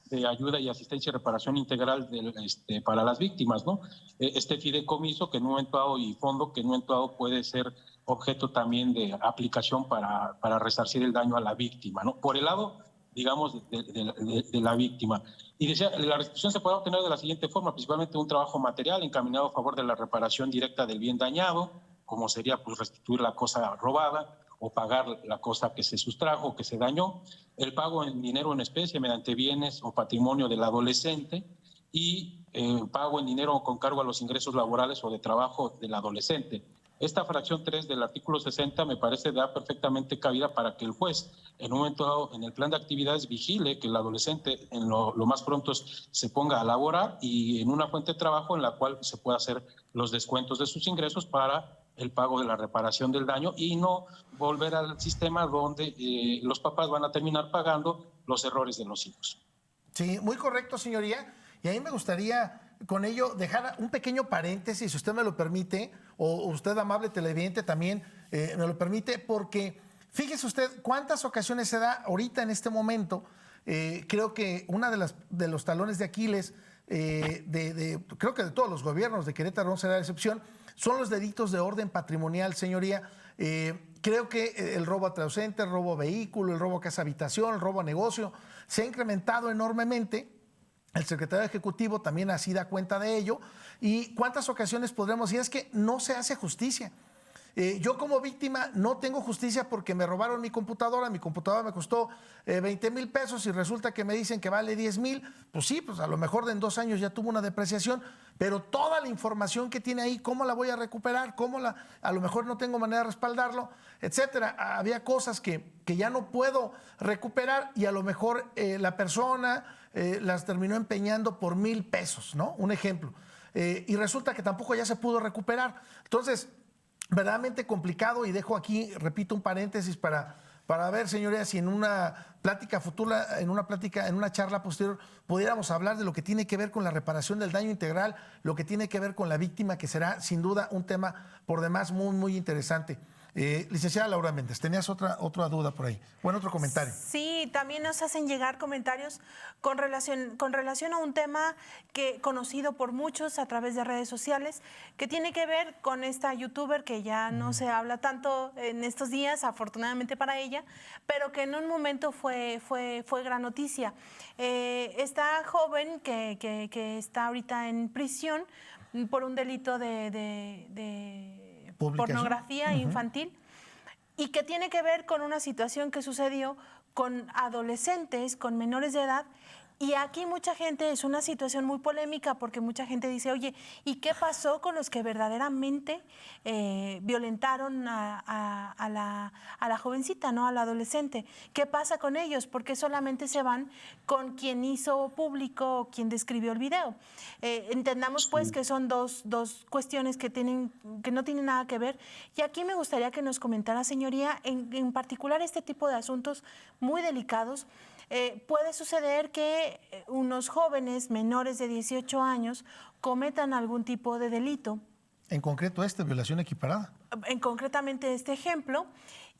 de ayuda y asistencia y reparación integral para las víctimas, ¿no? Este fideicomiso que en un momento dado y fondo que en un momento dado puede ser objeto también de aplicación para resarcir el daño a la víctima, ¿no? Por el lado, digamos, de la víctima. Y decía, la restitución se puede obtener de la siguiente forma, principalmente un trabajo material encaminado a favor de la reparación directa del bien dañado, como sería pues restituir la cosa robada o pagar la cosa que se sustrajo, que se dañó, el pago en dinero o en especie mediante bienes o patrimonio del adolescente y pago en dinero con cargo a los ingresos laborales o de trabajo del adolescente. Esta fracción 3 del artículo 60 me parece da perfectamente cabida para que el juez, en un momento dado, en el plan de actividades, vigile que el adolescente en lo más pronto se ponga a laborar y en una fuente de trabajo en la cual se pueda hacer los descuentos de sus ingresos para el pago de la reparación del daño y no volver al sistema donde los papás van a terminar pagando los errores de los hijos. Sí, muy correcto, señoría. Y a mí me gustaría con ello dejar un pequeño paréntesis, si usted me lo permite, o usted, amable televidente, también me lo permite, porque fíjese usted cuántas ocasiones se da ahorita en este momento. Creo que una de los talones de Aquiles, creo que de todos los gobiernos, de Querétaro no será la excepción, son los delitos de orden patrimonial, señoría. Creo que el robo a ausente, el robo a vehículo, el robo a casa habitación, el robo a negocio, se ha incrementado enormemente. El secretario ejecutivo también así da cuenta de ello. ¿Y cuántas ocasiones podremos decir? Es que no se hace justicia. Yo como víctima no tengo justicia porque me robaron mi computadora me costó 20,000 pesos y resulta que me dicen que vale 10,000. Pues sí, pues a lo mejor en 2 años ya tuvo una depreciación, pero toda la información que tiene ahí, ¿cómo la voy a recuperar? A lo mejor no tengo manera de respaldarlo, etcétera. Había cosas que ya no puedo recuperar y a lo mejor la persona las terminó empeñando por 1,000 pesos, ¿no? Un ejemplo. Y resulta que tampoco ya se pudo recuperar. Entonces, verdaderamente complicado, y dejo aquí, repito, un paréntesis para ver, señorías, si en una plática futura, en una charla posterior, pudiéramos hablar de lo que tiene que ver con la reparación del daño integral, lo que tiene que ver con la víctima, que será sin duda un tema por demás muy, muy interesante. Licenciada Laura Méndez, tenías otra duda por ahí. Bueno, otro comentario. Sí, también nos hacen llegar comentarios con relación a un tema conocido por muchos a través de redes sociales, que tiene que ver con esta youtuber que ya no se habla tanto en estos días, afortunadamente para ella, pero que en un momento fue gran noticia. Esta joven que está ahorita en prisión por un delito de pornografía infantil, y que tiene que ver con una situación que sucedió con adolescentes, con menores de edad. Y aquí mucha gente, es una situación muy polémica porque mucha gente dice, oye, ¿y qué pasó con los que verdaderamente violentaron a la jovencita, ¿no? A la adolescente? ¿Qué pasa con ellos? ¿Por qué solamente se van con quien hizo público o quien describió el video? Entendamos pues que son dos cuestiones que no tienen nada que ver. Y aquí me gustaría que nos comentara, señoría, en particular este tipo de asuntos muy delicados. Puede suceder que unos jóvenes menores de 18 años cometan algún tipo de delito. En concreto violación equiparada. En concretamente este ejemplo.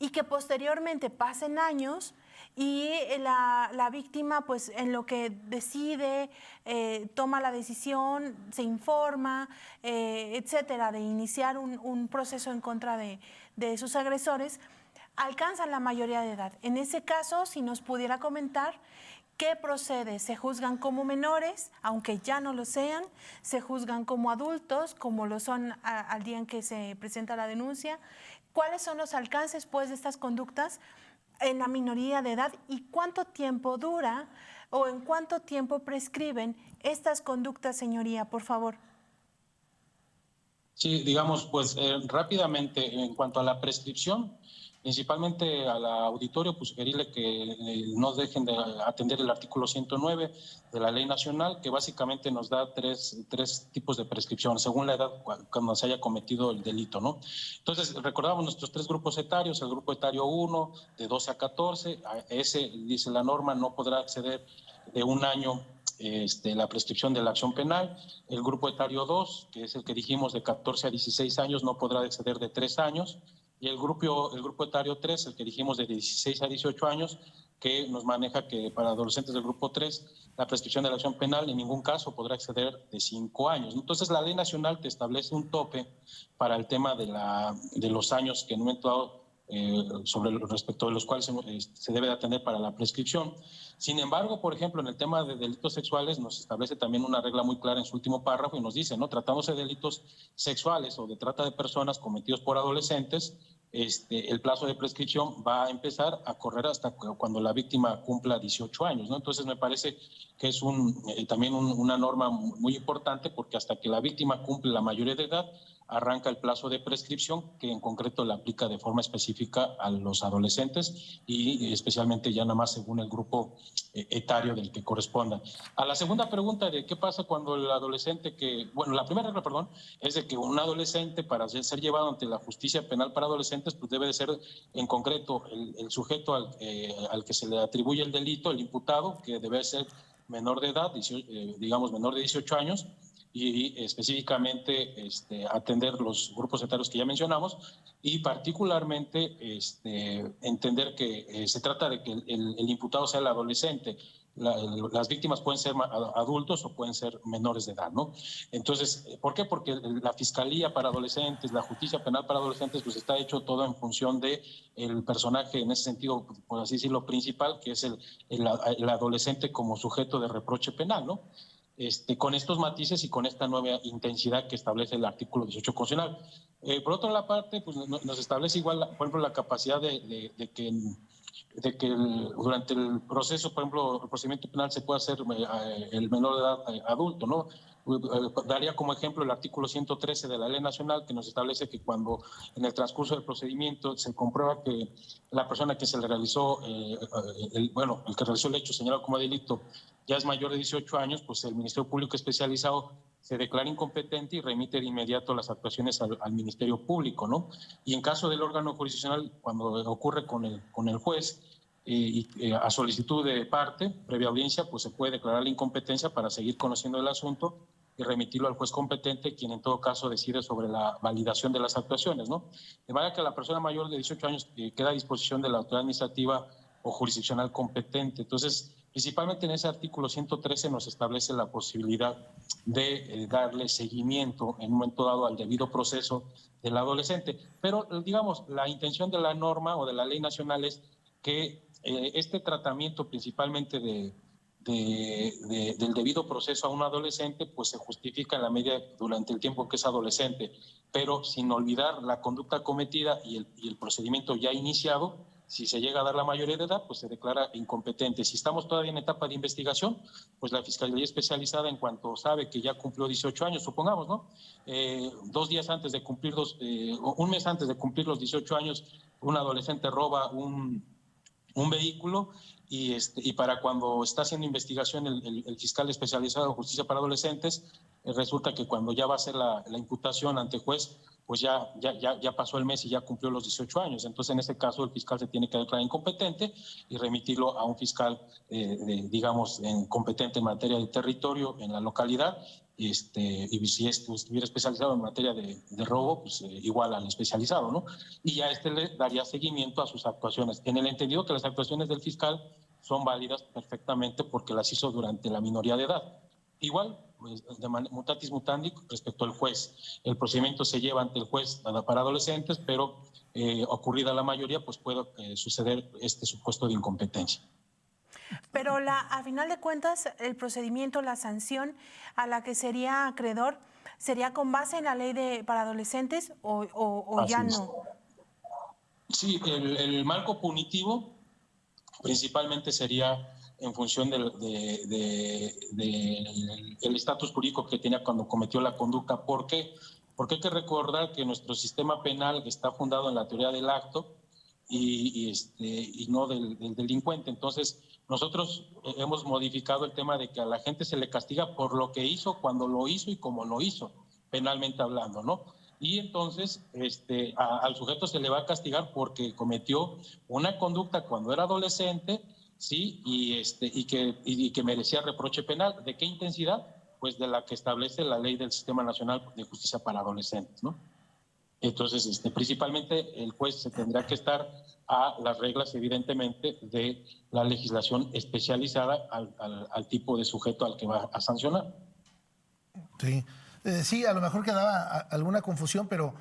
y que posteriormente pasen años y la víctima, pues en lo que decide, toma la decisión, se informa, etcétera, de iniciar un proceso en contra de sus agresores, alcanzan la mayoría de edad. En ese caso, si nos pudiera comentar, ¿qué procede? ¿Se juzgan como menores, aunque ya no lo sean? ¿Se juzgan como adultos, como lo son al día en que se presenta la denuncia? ¿Cuáles son los alcances, pues, de estas conductas en la minoría de edad? ¿Y cuánto tiempo dura o en cuánto tiempo prescriben estas conductas, señoría, por favor? Sí, digamos, pues rápidamente, en cuanto a la prescripción, principalmente al auditorio, pues sugerirle que no dejen de atender el artículo 109 de la Ley Nacional, que básicamente nos da tres tipos de prescripción, según la edad cuando se haya cometido el delito, ¿no? Entonces, recordamos nuestros 3 grupos etarios: el grupo etario 1, de 12 a 14, a ese, dice la norma, no podrá acceder de 1 año la prescripción de la acción penal. El grupo etario 2, que es el que dijimos de 14 a 16 años, no podrá exceder de 3 años. Y el grupo etario 3, el que dijimos de 16 a 18 años, que nos maneja que para adolescentes del grupo 3, la prescripción de la acción penal en ningún caso podrá exceder de 5 años. Entonces, la ley nacional te establece un tope para el tema de los años que en un momento dado, sobre respecto de los cuales se debe de atender para la prescripción. Sin embargo, por ejemplo, en el tema de delitos sexuales nos establece también una regla muy clara en su último párrafo y nos dice, ¿no?, tratándose de delitos sexuales o de trata de personas cometidos por adolescentes, el plazo de prescripción va a empezar a correr hasta cuando la víctima cumpla 18 años, ¿no? Entonces me parece que es también una norma muy importante, porque hasta que la víctima cumple la mayoría de edad, arranca el plazo de prescripción, que en concreto la aplica de forma específica a los adolescentes y especialmente ya nada más según el grupo etario del que corresponda. A la segunda pregunta de qué pasa cuando el adolescente la primera regla, perdón, es de que un adolescente, para ser llevado ante la justicia penal para adolescentes, pues debe de ser en concreto el sujeto al que se le atribuye el delito, el imputado, que debe ser menor de edad, digamos menor de 18 años, y específicamente atender los grupos etarios que ya mencionamos, y particularmente entender que se trata de que el imputado sea el adolescente. Las víctimas pueden ser adultos o pueden ser menores de edad, ¿no? Entonces, ¿por qué? Porque la Fiscalía para Adolescentes, la Justicia Penal para Adolescentes, pues está hecho todo en función de el personaje, en ese sentido, por así decirlo, principal, que es el adolescente como sujeto de reproche penal, ¿no? Con estos matices y con esta nueva intensidad que establece el artículo 18 constitucional. Por otra parte, pues nos establece igual, por ejemplo, la capacidad de que durante el proceso, por ejemplo, el procedimiento penal se puede hacer el menor de edad adulto, ¿no? Daría como ejemplo el artículo 113 de la Ley Nacional, que nos establece que cuando en el transcurso del procedimiento se comprueba que la persona que se le realizó, el que realizó el hecho señalado como delito ya es mayor de 18 años, pues el Ministerio Público Especializado se declara incompetente y remite de inmediato las actuaciones al Ministerio Público, ¿no? Y en caso del órgano jurisdiccional, cuando ocurre con el juez, a solicitud de parte, previa audiencia, pues se puede declarar la incompetencia para seguir conociendo el asunto y remitirlo al juez competente, quien en todo caso decide sobre la validación de las actuaciones, ¿no? De manera que la persona mayor de 18 años queda a disposición de la autoridad administrativa o jurisdiccional competente. Entonces, principalmente en ese artículo 113 nos establece la posibilidad de darle seguimiento en un momento dado al debido proceso del adolescente. Pero, digamos, la intención de la norma o de la ley nacional es que este tratamiento principalmente del debido proceso a un adolescente, pues se justifica en la medida durante el tiempo que es adolescente, pero sin olvidar la conducta cometida y el procedimiento ya iniciado. Si se llega a dar la mayoría de edad, pues se declara incompetente. Si estamos todavía en etapa de investigación, pues la Fiscalía Especializada, en cuanto sabe que ya cumplió 18 años, supongamos, ¿no? 2 días antes de cumplir un mes antes de cumplir los 18 años, un adolescente roba un vehículo y para cuando está haciendo investigación el fiscal especializado en justicia para adolescentes, resulta que cuando ya va a hacer la imputación ante juez, pues ya pasó el mes y ya cumplió los 18 años. Entonces, en ese caso, el fiscal se tiene que declarar incompetente y remitirlo a un fiscal, digamos, competente en materia de territorio en la localidad, y si estuviera especializado en materia de robo, pues igual al especializado, ¿no? Y ya le daría seguimiento a sus actuaciones, en el entendido que las actuaciones del fiscal son válidas perfectamente porque las hizo durante la minoría de edad. Igual, pues, de mutatis mutandi respecto al juez. El procedimiento se lleva ante el juez para adolescentes, pero ocurrida la mayoría, pues puede suceder este supuesto de incompetencia. Pero a final de cuentas, el procedimiento, la sanción a la que sería acreedor, ¿sería con base en la ley para adolescentes o ya no? Sí, el marco punitivo principalmente sería en función del estatus jurídico que tenía cuando cometió la conducta. ¿Por qué? Porque hay que recordar que nuestro sistema penal está fundado en la teoría del acto y no del delincuente. Entonces, nosotros hemos modificado el tema de que a la gente se le castiga por lo que hizo, cuando lo hizo y cómo lo hizo, penalmente hablando, ¿no? Y entonces al sujeto se le va a castigar porque cometió una conducta cuando era adolescente, ¿sí? Y que merecía reproche penal. ¿De qué intensidad? Pues de la que establece la ley del Sistema Nacional de Justicia para Adolescentes, ¿no? Entonces, principalmente el juez se tendrá que estar a las reglas, evidentemente, de la legislación especializada al tipo de sujeto al que va a sancionar. Sí. Sí, a lo mejor quedaba alguna confusión, pero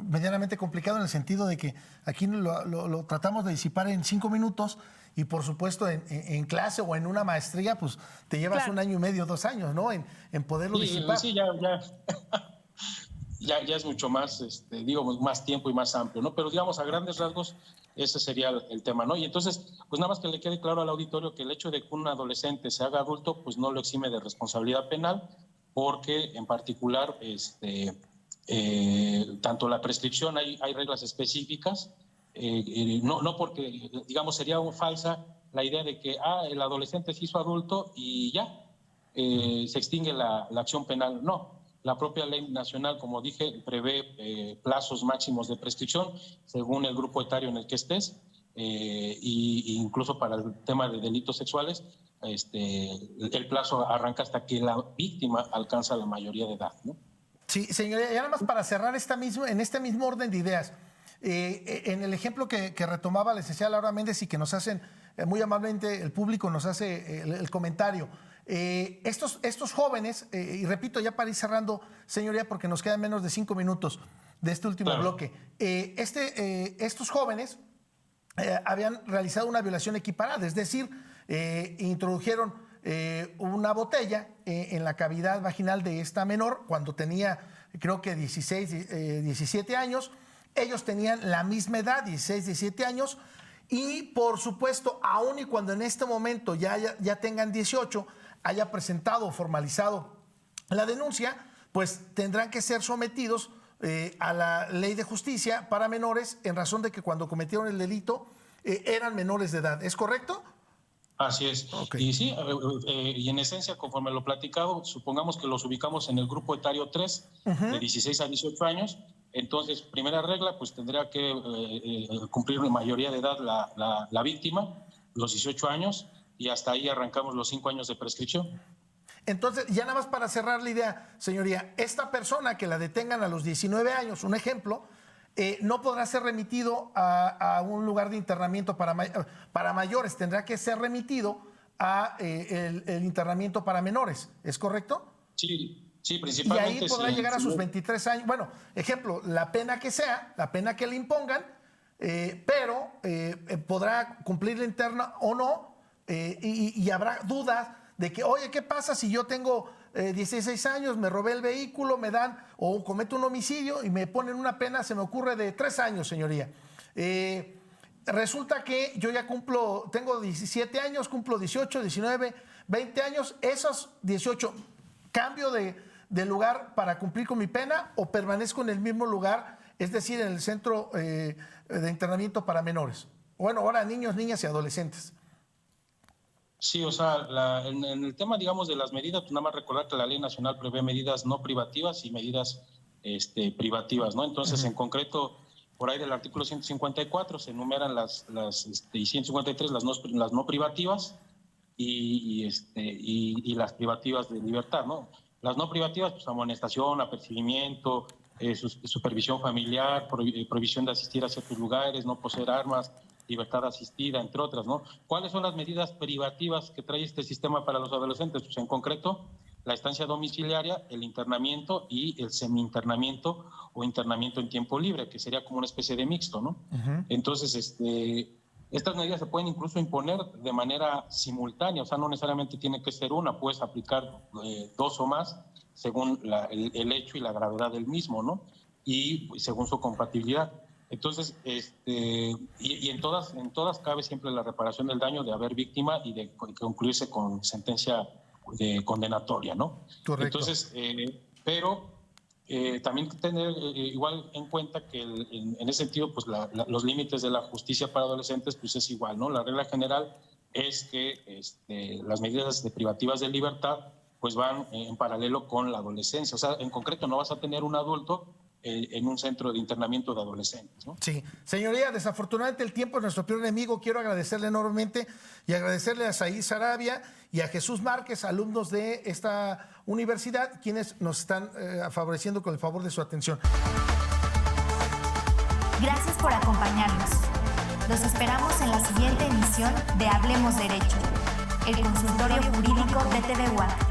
medianamente complicado en el sentido de que aquí lo tratamos de disipar en 5 minutos y por supuesto en clase o en una maestría pues te llevas claro. 1 año y medio, 2 años, ¿no? En poderlo disipar. Sí, ya es mucho más, más tiempo y más amplio, ¿no? Pero digamos a grandes rasgos ese sería el tema, ¿no? Y entonces, pues nada más que le quede claro al auditorio que el hecho de que un adolescente se haga adulto pues no lo exime de responsabilidad penal, porque en particular tanto la prescripción hay reglas específicas, no porque, digamos, sería falsa la idea de que el adolescente se hizo adulto y ya se extingue la acción penal. No, la propia ley nacional, como dije, prevé plazos máximos de prescripción según el grupo etario en el que estés, y incluso para el tema de delitos sexuales, el plazo arranca hasta que la víctima alcanza la mayoría de edad, ¿no? Sí, señoría, y nada más para cerrar en este mismo orden de ideas, en el ejemplo que retomaba la licenciada Laura Méndez y que nos hacen muy amablemente, el público nos hace el comentario, estos jóvenes, y repito ya para ir cerrando, señoría, porque nos quedan menos de 5 minutos de este último bloque, estos jóvenes habían realizado una violación equiparada, es decir, introdujeron una botella en la cavidad vaginal de esta menor cuando tenía creo que 17 años. Ellos tenían la misma edad, 16, 17 años, y por supuesto, aun y cuando en este momento ya tengan 18, haya presentado o formalizado la denuncia, pues tendrán que ser sometidos a la ley de justicia para menores en razón de que cuando cometieron el delito eran menores de edad. ¿Es correcto? Así es. Okay. Y sí, y en esencia, conforme lo platicado, supongamos que los ubicamos en el grupo etario 3, de 16 a 18 años. Entonces, primera regla, pues tendría que cumplir la mayoría de edad la víctima, los 18 años, y hasta ahí arrancamos los 5 años de prescripción. Entonces, ya nada más para cerrar la idea, señoría, esta persona que la detengan a los 19 años, un ejemplo, no podrá ser remitido a un lugar de internamiento para mayores, tendrá que ser remitido a el internamiento para menores, ¿es correcto? Sí, principalmente. Y ahí podrá llegar a sus 23 años. Bueno, ejemplo, la pena que sea, la pena que le impongan, pero podrá cumplir la interna o no, y habrá dudas de que, oye, ¿qué pasa si yo tengo 16 años, me robé el vehículo, me dan o cometo un homicidio y me ponen una pena, se me ocurre, de 3 años, señoría? Resulta que yo ya tengo 17 años, cumplo 18, 19, 20 años, esos 18, ¿cambio de lugar para cumplir con mi pena o permanezco en el mismo lugar, es decir, en el centro de internamiento para menores? Bueno, ahora niños, niñas y adolescentes. Sí, o sea, en el tema, digamos, de las medidas, pues nada más recordar que la ley nacional prevé medidas no privativas y medidas privativas, ¿no? Entonces, en concreto, por ahí del artículo 154 se enumeran y 153 las no privativas, y las privativas de libertad, ¿no? Las no privativas, pues amonestación, apercibimiento, supervisión familiar, prohibición de asistir a ciertos lugares, no poseer armas, libertad asistida, entre otras, ¿no? ¿Cuáles son las medidas privativas que trae este sistema para los adolescentes? Pues en concreto, la estancia domiciliaria, el internamiento y el semi-internamiento o internamiento en tiempo libre, que sería como una especie de mixto, ¿no? Uh-huh. Entonces, estas medidas se pueden incluso imponer de manera simultánea, o sea, no necesariamente tiene que ser una, puedes aplicar 2 o más según el hecho y la gravedad del mismo, ¿no? Y según su compatibilidad. Entonces, y en todas cabe siempre la reparación del daño de haber víctima y de concluirse con sentencia condenatoria, ¿no? Correcto. Entonces, pero también tener igual en cuenta que en ese sentido, pues los límites de la justicia para adolescentes, pues es igual, ¿no? La regla general es que las medidas privativas de libertad, pues van en paralelo con la adolescencia. O sea, en concreto no vas a tener un adulto en un centro de internamiento de adolescentes, ¿no? Sí. Señoría, desafortunadamente el tiempo es nuestro peor enemigo. Quiero agradecerle enormemente y agradecerle a Said Sarabia y a Jesús Márquez, alumnos de esta universidad, quienes nos están favoreciendo con el favor de su atención. Gracias por acompañarnos. Los esperamos en la siguiente emisión de Hablemos Derecho, el consultorio jurídico de TV WAC.